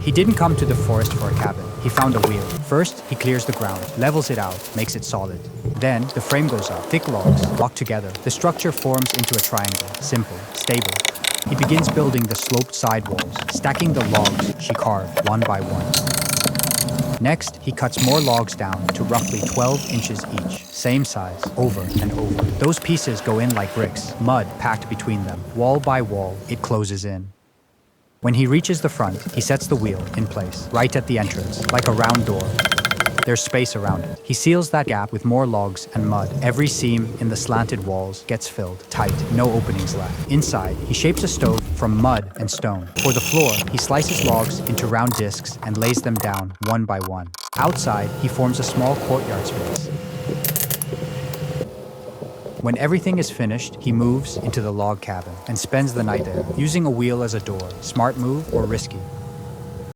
He didn't come to the forest for a cabin. He found a wheel. First, he clears the ground, levels it out, makes it solid. Then, the frame goes up. Thick logs lock together. The structure forms into a triangle. Simple, stable. He begins building the sloped side walls, stacking the logs she carved one by one. Next, he cuts more logs down to roughly 12 inches each. Same size, over and over. Those pieces go in like bricks, mud packed between them. Wall by wall, it closes in. When he reaches the front, he sets the wheel in place, right at the entrance, like a round door. There's space around it. He seals that gap with more logs and mud. Every seam in the slanted walls gets filled, tight, no openings left. Inside, he shapes a stove from mud and stone. For the floor, he slices logs into round discs and lays them down one by one. Outside, he forms a small courtyard space. When everything is finished, he moves into the log cabin and spends the night there, using a wheel as a door. Smart move or risky?